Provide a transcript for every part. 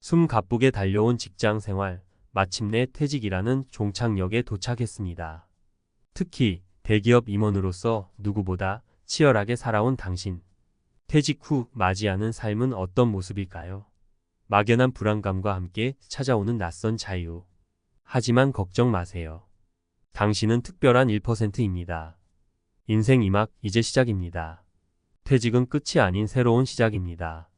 숨 가쁘게 달려온 직장 생활, 마침내 퇴직이라는 종착역에 도착했습니다. 특히 대기업 임원으로서 누구보다 치열하게 살아온 당신. 퇴직 후 맞이하는 삶은 어떤 모습일까요? 막연한 불안감과 함께 찾아오는 낯선 자유. 하지만 걱정 마세요. 당신은 특별한 1%입니다. 인생 2막 이제 시작입니다. 퇴직은 끝이 아닌 새로운 시작입니다.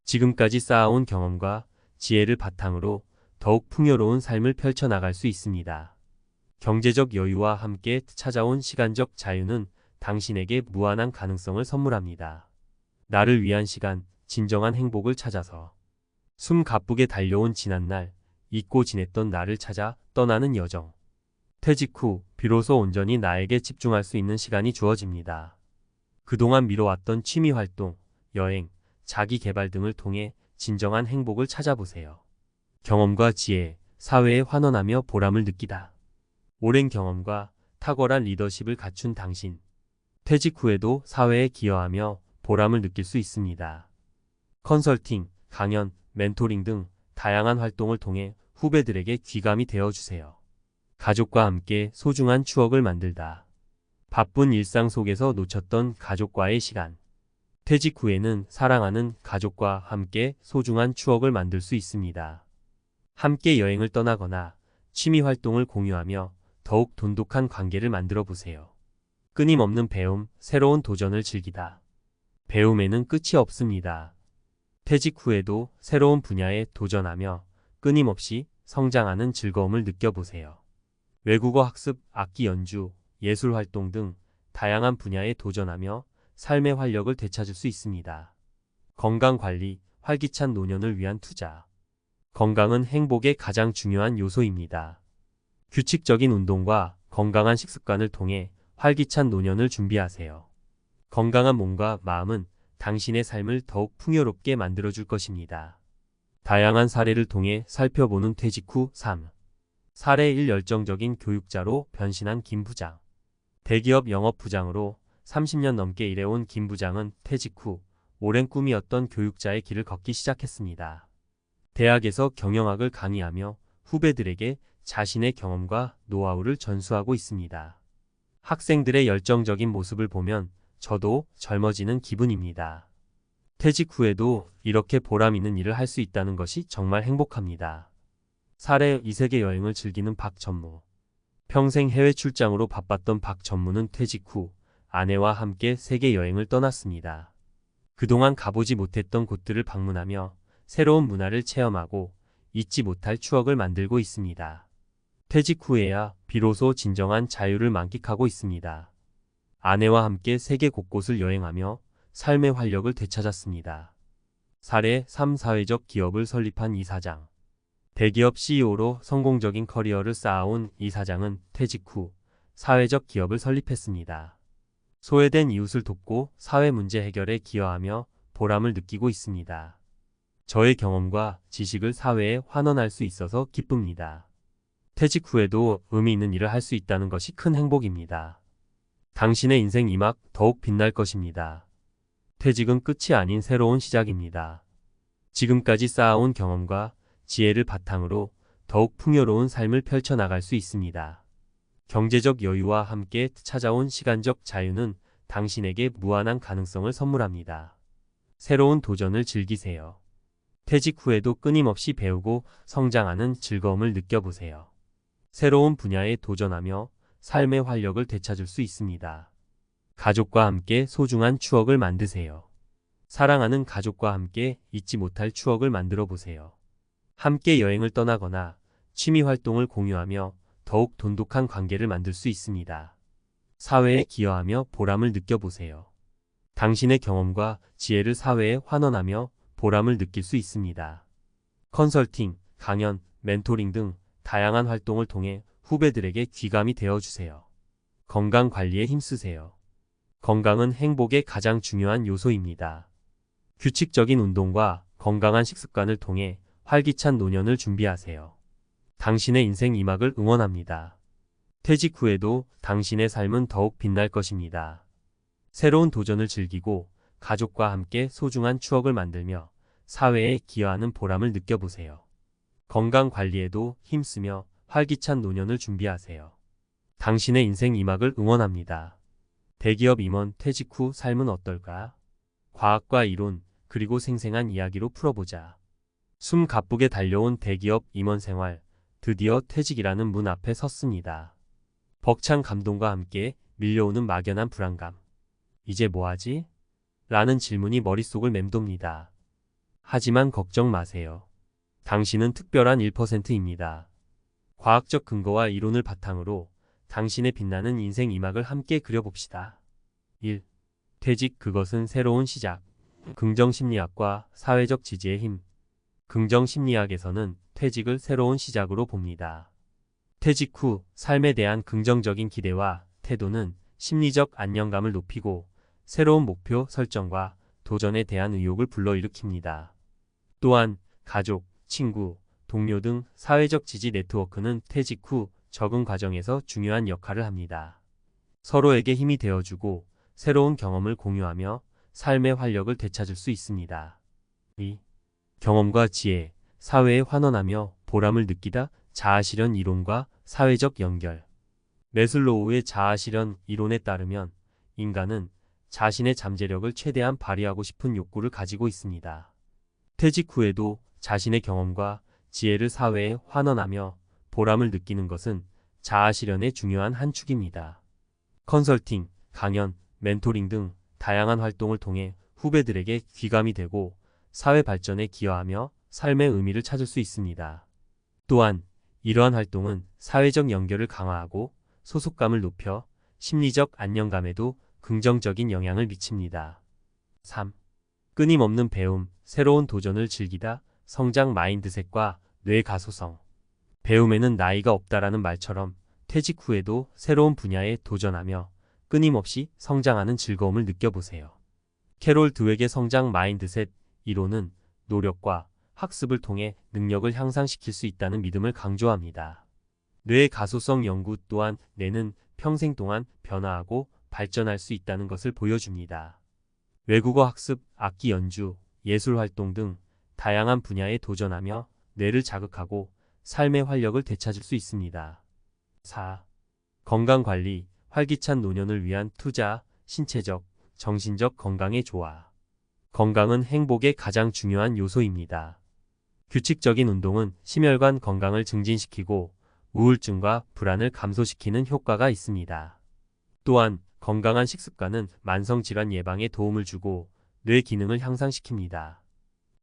지금까지 쌓아온 경험과 지혜를 바탕으로 더욱 풍요로운 삶을 펼쳐나갈 수 있습니다. 경제적 여유와 함께 찾아온 시간적 자유는 당신에게 무한한 가능성을 선물합니다. 나를 위한 시간, 진정한 행복을 찾아서. 숨 가쁘게 달려온 지난날, 잊고 지냈던 나를 찾아 떠나는 여정. 퇴직 후 비로소 온전히 나에게 집중할 수 있는 시간이 주어집니다. 그동안 미뤄왔던 취미 활동, 여행, 자기 개발 등을 통해 진정한 행복을 찾아보세요. 경험과 지혜, 사회에 환원하며 보람을 느끼다. 오랜 경험과 탁월한 리더십을 갖춘 당신. 퇴직 후에도 사회에 기여하며 보람을 느낄 수 있습니다. 컨설팅, 강연, 멘토링 등 다양한 활동을 통해 후배들에게 귀감이 되어주세요. 가족과 함께 소중한 추억을 만들다. 바쁜 일상 속에서 놓쳤던 가족과의 시간. 퇴직 후에는 사랑하는 가족과 함께 소중한 추억을 만들 수 있습니다. 함께 여행을 떠나거나 취미 활동을 공유하며 더욱 돈독한 관계를 만들어 보세요. 끊임없는 배움, 새로운 도전을 즐기다. 배움에는 끝이 없습니다. 퇴직 후에도 새로운 분야에 도전하며 끊임없이 성장하는 즐거움을 느껴보세요. 외국어 학습, 악기 연주, 예술 활동 등 다양한 분야에 도전하며 삶의 활력을 되찾을 수 있습니다. 건강 관리, 활기찬 노년을 위한 투자. 건강은 행복의 가장 중요한 요소입니다. 규칙적인 운동과 건강한 식습관을 통해 활기찬 노년을 준비하세요. 건강한 몸과 마음은 당신의 삶을 더욱 풍요롭게 만들어줄 것입니다. 다양한 사례를 통해 살펴보는 퇴직 후 삶. 사례 1. 열정적인 교육자로 변신한 김 부장. 대기업 영업부장으로 30년 넘게 일해온 김 부장은 퇴직 후 오랜 꿈이었던 교육자의 길을 걷기 시작했습니다. 대학에서 경영학을 강의하며 후배들에게 자신의 경험과 노하우를 전수하고 있습니다. 학생들의 열정적인 모습을 보면 저도 젊어지는 기분입니다. 퇴직 후에도 이렇게 보람 있는 일을 할 수 있다는 것이 정말 행복합니다. 사례 2. 세계 여행을 즐기는 박전무. 평생 해외 출장으로 바빴던 박전무는 퇴직 후 아내와 함께 세계 여행을 떠났습니다. 그동안 가보지 못했던 곳들을 방문하며 새로운 문화를 체험하고 잊지 못할 추억을 만들고 있습니다. 퇴직 후에야 비로소 진정한 자유를 만끽하고 있습니다. 아내와 함께 세계 곳곳을 여행하며 삶의 활력을 되찾았습니다. 사례 3. 사회적 기업을 설립한 이 사장. 대기업 CEO로 성공적인 커리어를 쌓아온 이 사장은 퇴직 후 사회적 기업을 설립했습니다. 소외된 이웃을 돕고 사회 문제 해결에 기여하며 보람을 느끼고 있습니다. 저의 경험과 지식을 사회에 환원할 수 있어서 기쁩니다. 퇴직 후에도 의미 있는 일을 할 수 있다는 것이 큰 행복입니다. 당신의 인생 2막 더욱 빛날 것입니다. 퇴직은 끝이 아닌 새로운 시작입니다. 지금까지 쌓아온 경험과 지혜를 바탕으로 더욱 풍요로운 삶을 펼쳐나갈 수 있습니다. 경제적 여유와 함께 찾아온 시간적 자유는 당신에게 무한한 가능성을 선물합니다. 새로운 도전을 즐기세요. 퇴직 후에도 끊임없이 배우고 성장하는 즐거움을 느껴보세요. 새로운 분야에 도전하며 삶의 활력을 되찾을 수 있습니다. 가족과 함께 소중한 추억을 만드세요. 사랑하는 가족과 함께 잊지 못할 추억을 만들어 보세요. 함께 여행을 떠나거나 취미 활동을 공유하며 더욱 돈독한 관계를 만들 수 있습니다. 사회에 기여하며 보람을 느껴보세요. 당신의 경험과 지혜를 사회에 환원하며 보람을 느낄 수 있습니다. 컨설팅, 강연, 멘토링 등 다양한 활동을 통해 후배들에게 귀감이 되어주세요. 건강 관리에 힘쓰세요. 건강은 행복의 가장 중요한 요소입니다. 규칙적인 운동과 건강한 식습관을 통해 활기찬 노년을 준비하세요. 당신의 인생 2막을 응원합니다. 퇴직 후에도 당신의 삶은 더욱 빛날 것입니다. 새로운 도전을 즐기고 가족과 함께 소중한 추억을 만들며 사회에 기여하는 보람을 느껴보세요. 건강 관리에도 힘쓰며 활기찬 노년을 준비하세요. 당신의 인생 2막을 응원합니다. 대기업 임원 퇴직 후 삶은 어떨까? 과학과 이론, 그리고 생생한 이야기로 풀어보자. 숨 가쁘게 달려온 대기업 임원 생활, 드디어 퇴직이라는 문 앞에 섰습니다. 벅찬 감동과 함께 밀려오는 막연한 불안감. 이제 뭐하지? 라는 질문이 머릿속을 맴돕니다. 하지만 걱정 마세요. 당신은 특별한 1%입니다. 과학적 근거와 이론을 바탕으로 당신의 빛나는 인생 2막을 함께 그려봅시다. 1. 퇴직, 그것은 새로운 시작. 긍정심리학과 사회적 지지의 힘. 긍정심리학에서는 퇴직을 새로운 시작으로 봅니다. 퇴직 후 삶에 대한 긍정적인 기대와 태도는 심리적 안정감을 높이고 새로운 목표 설정과 도전에 대한 의욕을 불러일으킵니다. 또한 가족, 친구, 동료 등 사회적 지지 네트워크는 퇴직 후 적응 과정에서 중요한 역할을 합니다. 서로에게 힘이 되어주고 새로운 경험을 공유하며 삶의 활력을 되찾을 수 있습니다. 2. 경험과 지혜, 사회에 환원하며 보람을 느끼다. 자아실현 이론과 사회적 연결. 매슬로우의 자아실현 이론에 따르면 인간은 자신의 잠재력을 최대한 발휘하고 싶은 욕구를 가지고 있습니다. 퇴직 후에도 자신의 경험과 지혜를 사회에 환원하며 보람을 느끼는 것은 자아실현의 중요한 한 축입니다. 컨설팅, 강연, 멘토링 등 다양한 활동을 통해 후배들에게 귀감이 되고 사회 발전에 기여하며 삶의 의미를 찾을 수 있습니다. 또한 이러한 활동은 사회적 연결을 강화하고 소속감을 높여 심리적 안정감에도 긍정적인 영향을 미칩니다. 3. 끊임없는 배움, 새로운 도전을 즐기다. 성장 마인드셋과 뇌 가소성. 배움에는 나이가 없다라는 말처럼 퇴직 후에도 새로운 분야에 도전하며 끊임없이 성장하는 즐거움을 느껴보세요. 캐롤 드웩의 성장 마인드셋 이론은 노력과 학습을 통해 능력을 향상시킬 수 있다는 믿음을 강조합니다. 뇌 가소성 연구 또한 뇌는 평생 동안 변화하고 발전할 수 있다는 것을 보여줍니다. 외국어 학습, 악기 연주, 예술 활동 등 다양한 분야에 도전하며 뇌를 자극하고 삶의 활력을 되찾을 수 있습니다. 4. 건강관리, 활기찬 노년을 위한 투자, 신체적, 정신적 건강의 조화. 건강은 행복의 가장 중요한 요소입니다. 규칙적인 운동은 심혈관 건강을 증진시키고 우울증과 불안을 감소시키는 효과가 있습니다. 또한 건강한 식습관은 만성질환 예방에 도움을 주고 뇌 기능을 향상시킵니다.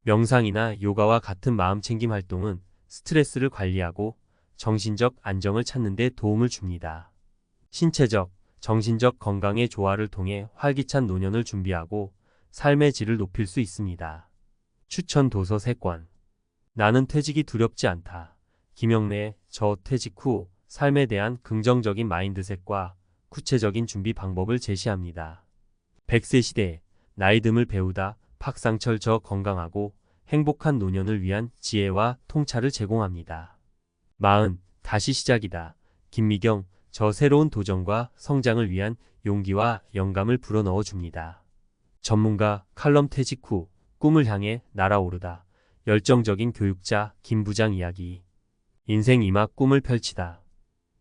명상이나 요가와 같은 마음챙김 활동은 스트레스를 관리하고 정신적 안정을 찾는 데 도움을 줍니다. 신체적, 정신적 건강의 조화를 통해 활기찬 노년을 준비하고 삶의 질을 높일 수 있습니다. 추천 도서 3권. 나는 퇴직이 두렵지 않다. 김영래의 저 퇴직 후 삶에 대한 긍정적인 마인드셋과 구체적인 준비 방법을 제시합니다. 100세 시대, 나이듦을 배우다. 박상철 저 건강하고 행복한 노년을 위한 지혜와 통찰을 제공합니다. 40, 다시 시작이다. 김미경, 저 새로운 도전과 성장을 위한 용기와 영감을 불어넣어 줍니다. 전문가 칼럼 퇴직 후 꿈을 향해 날아오르다. 열정적인 교육자 김 부장 이야기. 인생 2막 꿈을 펼치다.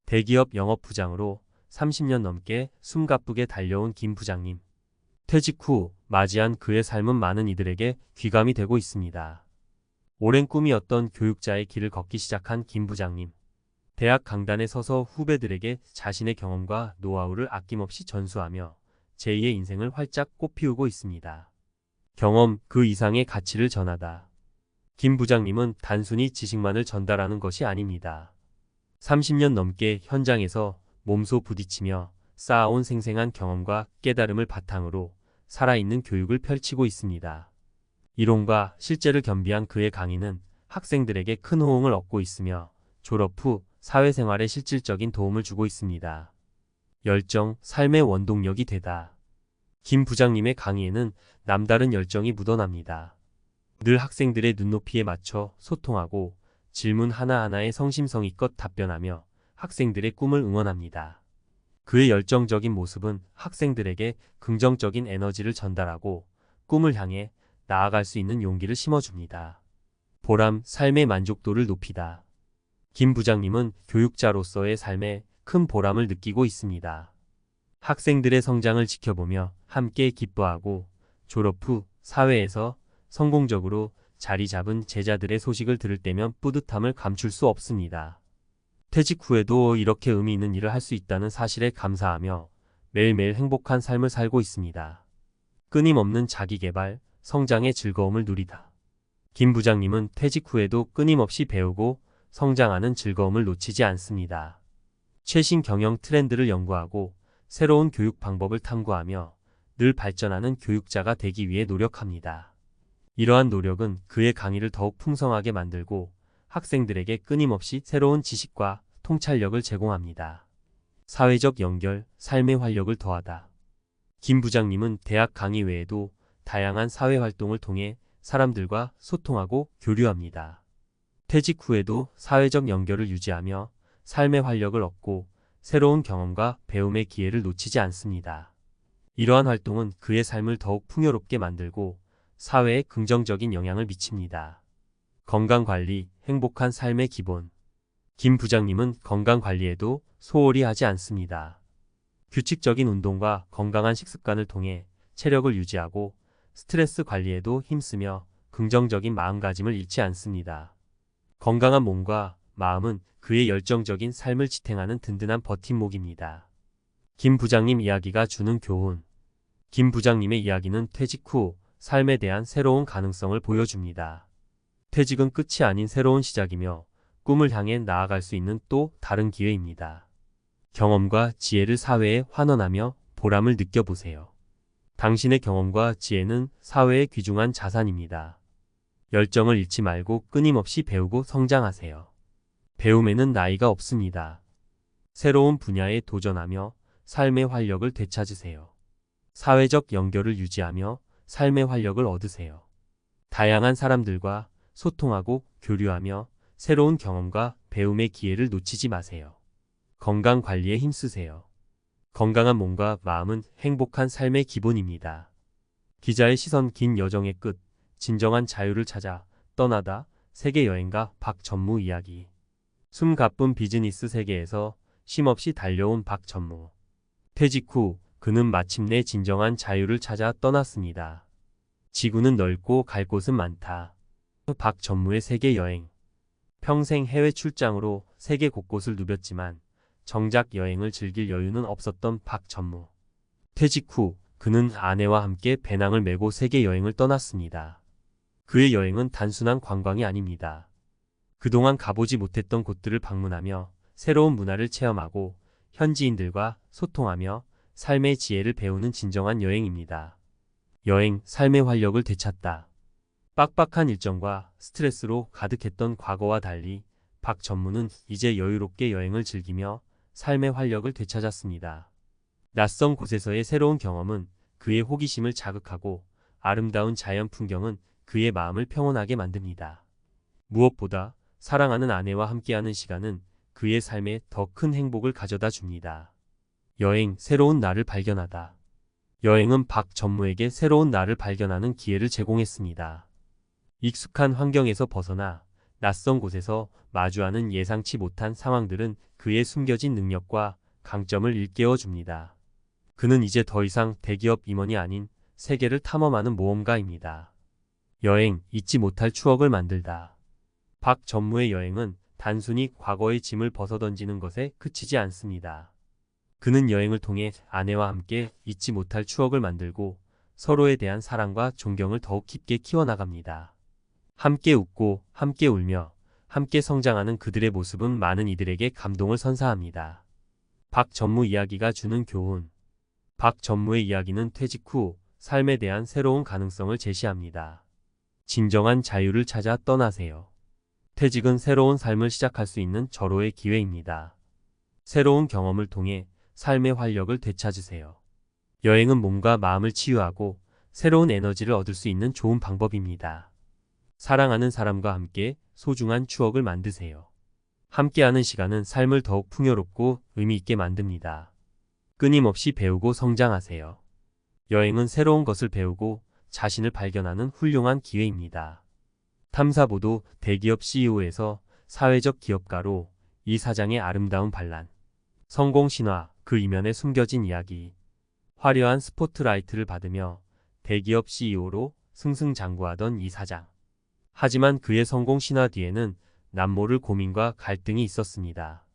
대기업 영업부장으로 30년 넘게 숨가쁘게 달려온 김 부장님. 퇴직 후 맞이한 그의 삶은 많은 이들에게 귀감이 되고 있습니다. 오랜 꿈이었던 교육자의 길을 걷기 시작한 김 부장님. 대학 강단에 서서 후배들에게 자신의 경험과 노하우를 아낌없이 전수하며 제2의 인생을 활짝 꽃피우고 있습니다. 경험 그 이상의 가치를 전하다. 김 부장님은 단순히 지식만을 전달하는 것이 아닙니다. 30년 넘게 현장에서 몸소 부딪히며 쌓아온 생생한 경험과 깨달음을 바탕으로 살아있는 교육을 펼치고 있습니다. 이론과 실제를 겸비한 그의 강의는 학생들에게 큰 호응을 얻고 있으며 졸업 후 사회생활에 실질적인 도움을 주고 있습니다. 열정, 삶의 원동력이 되다. 김 부장님의 강의에는 남다른 열정이 묻어납니다. 늘 학생들의 눈높이에 맞춰 소통하고 질문 하나하나에 성심성의껏 답변하며 학생들의 꿈을 응원합니다. 그의 열정적인 모습은 학생들에게 긍정적인 에너지를 전달하고 꿈을 향해 나아갈 수 있는 용기를 심어줍니다. 보람, 삶의 만족도를 높이다. 김 부장님은 교육자로서의 삶에 큰 보람을 느끼고 있습니다. 학생들의 성장을 지켜보며 함께 기뻐하고 졸업 후 사회에서 성공적으로 자리 잡은 제자들의 소식을 들을 때면 뿌듯함을 감출 수 없습니다. 퇴직 후에도 이렇게 의미 있는 일을 할 수 있다는 사실에 감사하며 매일매일 행복한 삶을 살고 있습니다. 끊임없는 자기개발, 성장의 즐거움을 누리다. 김 부장님은 퇴직 후에도 끊임없이 배우고 성장하는 즐거움을 놓치지 않습니다. 최신 경영 트렌드를 연구하고 새로운 교육 방법을 탐구하며 늘 발전하는 교육자가 되기 위해 노력합니다. 이러한 노력은 그의 강의를 더욱 풍성하게 만들고 학생들에게 끊임없이 새로운 지식과 통찰력을 제공합니다. 사회적 연결, 삶의 활력을 더하다. 김 부장님은 대학 강의 외에도 다양한 사회 활동을 통해 사람들과 소통하고 교류합니다. 퇴직 후에도 사회적 연결을 유지하며 삶의 활력을 얻고 새로운 경험과 배움의 기회를 놓치지 않습니다. 이러한 활동은 그의 삶을 더욱 풍요롭게 만들고 사회에 긍정적인 영향을 미칩니다. 건강관리, 행복한 삶의 기본. 김 부장님은 건강관리에도 소홀히 하지 않습니다. 규칙적인 운동과 건강한 식습관을 통해 체력을 유지하고 스트레스 관리에도 힘쓰며 긍정적인 마음가짐을 잃지 않습니다. 건강한 몸과 마음은 그의 열정적인 삶을 지탱하는 든든한 버팀목입니다. 김 부장님 이야기가 주는 교훈. 김 부장님의 이야기는 퇴직 후 삶에 대한 새로운 가능성을 보여줍니다. 퇴직은 끝이 아닌 새로운 시작이며 꿈을 향해 나아갈 수 있는 또 다른 기회입니다. 경험과 지혜를 사회에 환원하며 보람을 느껴보세요. 당신의 경험과 지혜는 사회에 귀중한 자산입니다. 열정을 잃지 말고 끊임없이 배우고 성장하세요. 배움에는 나이가 없습니다. 새로운 분야에 도전하며 삶의 활력을 되찾으세요. 사회적 연결을 유지하며 삶의 활력을 얻으세요. 다양한 사람들과 소통하고 교류하며 새로운 경험과 배움의 기회를 놓치지 마세요. 건강 관리에 힘쓰세요. 건강한 몸과 마음은 행복한 삶의 기본입니다. 기자의 시선 긴 여정의 끝, 진정한 자유를 찾아 떠나다 세계 여행가 박전무 이야기. 숨가쁜 비즈니스 세계에서 쉼없이 달려온 박전무. 퇴직 후 그는 마침내 진정한 자유를 찾아 떠났습니다. 지구는 넓고 갈 곳은 많다. 박전무의 세계 여행. 평생 해외 출장으로 세계 곳곳을 누볐지만 정작 여행을 즐길 여유는 없었던 박전무. 퇴직 후 그는 아내와 함께 배낭을 메고 세계 여행을 떠났습니다. 그의 여행은 단순한 관광이 아닙니다. 그동안 가보지 못했던 곳들을 방문하며 새로운 문화를 체험하고 현지인들과 소통하며 삶의 지혜를 배우는 진정한 여행입니다. 여행, 삶의 활력을 되찾다. 빡빡한 일정과 스트레스로 가득했던 과거와 달리 박전무는 이제 여유롭게 여행을 즐기며 삶의 활력을 되찾았습니다. 낯선 곳에서의 새로운 경험은 그의 호기심을 자극하고 아름다운 자연 풍경은 그의 마음을 평온하게 만듭니다. 무엇보다 사랑하는 아내와 함께하는 시간은 그의 삶에 더 큰 행복을 가져다 줍니다. 여행, 새로운 나를 발견하다. 여행은 박전무에게 새로운 나를 발견하는 기회를 제공했습니다. 익숙한 환경에서 벗어나 낯선 곳에서 마주하는 예상치 못한 상황들은 그의 숨겨진 능력과 강점을 일깨워 줍니다. 그는 이제 더 이상 대기업 임원이 아닌 세계를 탐험하는 모험가입니다. 여행, 잊지 못할 추억을 만들다. 박전무의 여행은 단순히 과거의 짐을 벗어던지는 것에 그치지 않습니다. 그는 여행을 통해 아내와 함께 잊지 못할 추억을 만들고 서로에 대한 사랑과 존경을 더욱 깊게 키워나갑니다. 함께 웃고 함께 울며 함께 성장하는 그들의 모습은 많은 이들에게 감동을 선사합니다. 박전무 이야기가 주는 교훈. 박전무의 이야기는 퇴직 후 삶에 대한 새로운 가능성을 제시합니다. 진정한 자유를 찾아 떠나세요. 퇴직은 새로운 삶을 시작할 수 있는 절호의 기회입니다. 새로운 경험을 통해 삶의 활력을 되찾으세요. 여행은 몸과 마음을 치유하고 새로운 에너지를 얻을 수 있는 좋은 방법입니다. 사랑하는 사람과 함께 소중한 추억을 만드세요. 함께하는 시간은 삶을 더욱 풍요롭고 의미 있게 만듭니다. 끊임없이 배우고 성장하세요. 여행은 새로운 것을 배우고 자신을 발견하는 훌륭한 기회입니다. 탐사보도 대기업 CEO에서 사회적 기업가로 이 사장의 아름다운 반란. 성공 신화, 그 이면에 숨겨진 이야기. 화려한 스포트라이트를 받으며 대기업 CEO로 승승장구하던 이 사장. 하지만 그의 성공 신화 뒤에는 남모를 고민과 갈등이 있었습니다.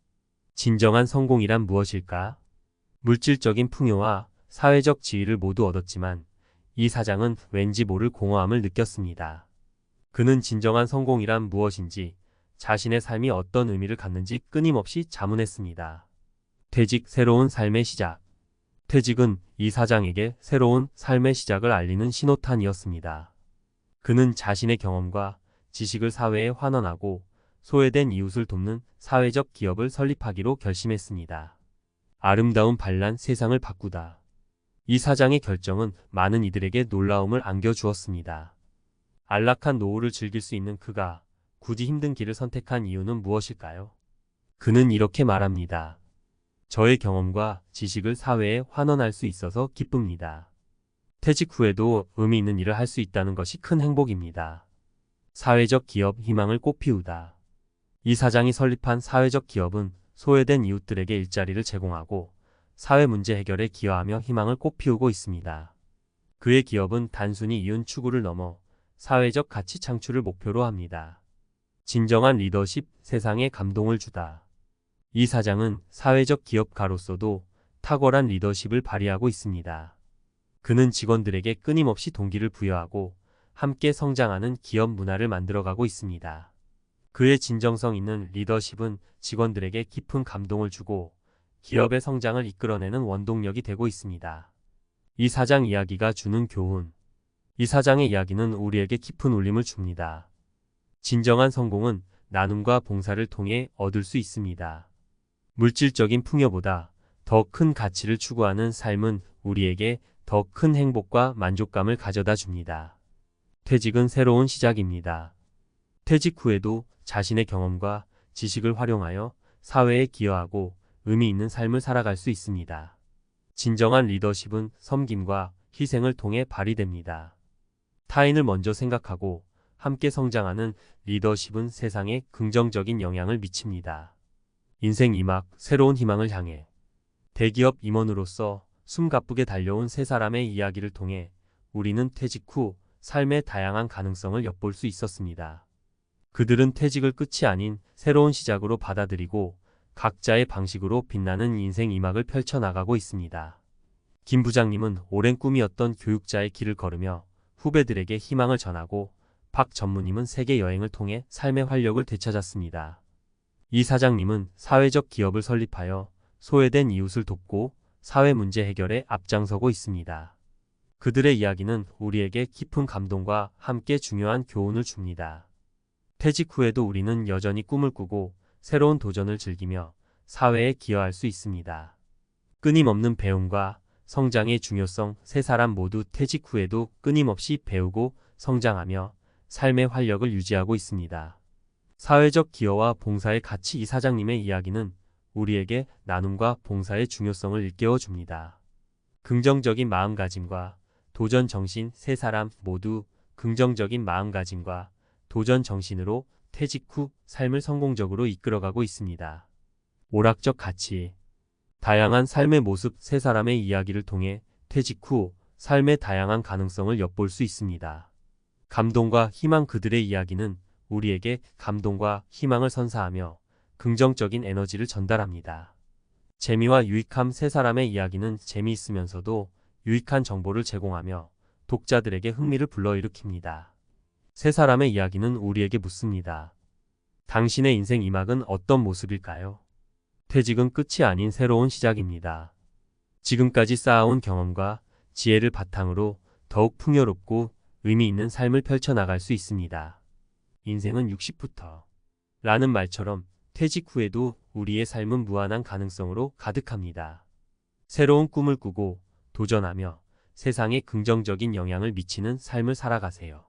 진정한 성공이란 무엇일까? 물질적인 풍요와 사회적 지위를 모두 얻었지만 이 사장은 왠지 모를 공허함을 느꼈습니다. 그는 진정한 성공이란 무엇인지, 자신의 삶이 어떤 의미를 갖는지 끊임없이 자문했습니다. 퇴직, 새로운 삶의 시작. 퇴직은 이 사장에게 새로운 삶의 시작을 알리는 신호탄이었습니다. 그는 자신의 경험과 지식을 사회에 환원하고 소외된 이웃을 돕는 사회적 기업을 설립하기로 결심했습니다. 아름다운 반란, 세상을 바꾸다. 이 사장의 결정은 많은 이들에게 놀라움을 안겨주었습니다. 안락한 노후를 즐길 수 있는 그가 굳이 힘든 길을 선택한 이유는 무엇일까요? 그는 이렇게 말합니다. 저의 경험과 지식을 사회에 환원할 수 있어서 기쁩니다. 퇴직 후에도 의미 있는 일을 할 수 있다는 것이 큰 행복입니다. 사회적 기업, 희망을 꽃피우다. 이 사장이 설립한 사회적 기업은 소외된 이웃들에게 일자리를 제공하고 사회 문제 해결에 기여하며 희망을 꽃피우고 있습니다. 그의 기업은 단순히 이윤 추구를 넘어 사회적 가치 창출을 목표로 합니다. 진정한 리더십, 세상에 감동을 주다. 이 사장은 사회적 기업가로서도 탁월한 리더십을 발휘하고 있습니다. 그는 직원들에게 끊임없이 동기를 부여하고 함께 성장하는 기업 문화를 만들어가고 있습니다. 그의 진정성 있는 리더십은 직원들에게 깊은 감동을 주고 기업의 성장을 이끌어내는 원동력이 되고 있습니다. 이 사장 이야기가 주는 교훈. 이 사장의 이야기는 우리에게 깊은 울림을 줍니다. 진정한 성공은 나눔과 봉사를 통해 얻을 수 있습니다. 물질적인 풍요보다 더 큰 가치를 추구하는 삶은 우리에게 더 큰 행복과 만족감을 가져다 줍니다. 퇴직은 새로운 시작입니다. 퇴직 후에도 자신의 경험과 지식을 활용하여 사회에 기여하고 의미 있는 삶을 살아갈 수 있습니다. 진정한 리더십은 섬김과 희생을 통해 발휘됩니다. 타인을 먼저 생각하고 함께 성장하는 리더십은 세상에 긍정적인 영향을 미칩니다. 인생 2막, 새로운 희망을 향해. 대기업 임원으로서 숨가쁘게 달려온 세 사람의 이야기를 통해 우리는 퇴직 후 삶의 다양한 가능성을 엿볼 수 있었습니다. 그들은 퇴직을 끝이 아닌 새로운 시작으로 받아들이고 각자의 방식으로 빛나는 인생 2막을 펼쳐나가고 있습니다. 김 부장님은 오랜 꿈이었던 교육자의 길을 걸으며 후배들에게 희망을 전하고, 박 전무님은 세계 여행을 통해 삶의 활력을 되찾았습니다. 이 사장님은 사회적 기업을 설립하여 소외된 이웃을 돕고 사회 문제 해결에 앞장서고 있습니다. 그들의 이야기는 우리에게 깊은 감동과 함께 중요한 교훈을 줍니다. 퇴직 후에도 우리는 여전히 꿈을 꾸고 새로운 도전을 즐기며 사회에 기여할 수 있습니다. 끊임없는 배움과 성장의 중요성. 세 사람 모두 퇴직 후에도 끊임없이 배우고 성장하며 삶의 활력을 유지하고 있습니다. 사회적 기여와 봉사의 가치. 이 사장님의 이야기는 우리에게 나눔과 봉사의 중요성을 일깨워 줍니다. 긍정적인 마음가짐과 도전 정신. 세 사람 모두 긍정적인 마음가짐과 도전 정신으로 퇴직 후 삶을 성공적으로 이끌어가고 있습니다. 오락적 가치. 다양한 삶의 모습. 세 사람의 이야기를 통해 퇴직 후 삶의 다양한 가능성을 엿볼 수 있습니다. 감동과 희망. 그들의 이야기는 우리에게 감동과 희망을 선사하며 긍정적인 에너지를 전달합니다. 재미와 유익함. 세 사람의 이야기는 재미있으면서도 유익한 정보를 제공하며 독자들에게 흥미를 불러일으킵니다. 세 사람의 이야기는 우리에게 묻습니다. 당신의 인생 2막은 어떤 모습일까요? 퇴직은 끝이 아닌 새로운 시작입니다. 지금까지 쌓아온 경험과 지혜를 바탕으로 더욱 풍요롭고 의미 있는 삶을 펼쳐나갈 수 있습니다. 인생은 60부터 라는 말처럼 퇴직 후에도 우리의 삶은 무한한 가능성으로 가득합니다. 새로운 꿈을 꾸고 도전하며 세상에 긍정적인 영향을 미치는 삶을 살아가세요.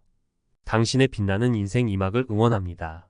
당신의 빛나는 인생 2막을 응원합니다.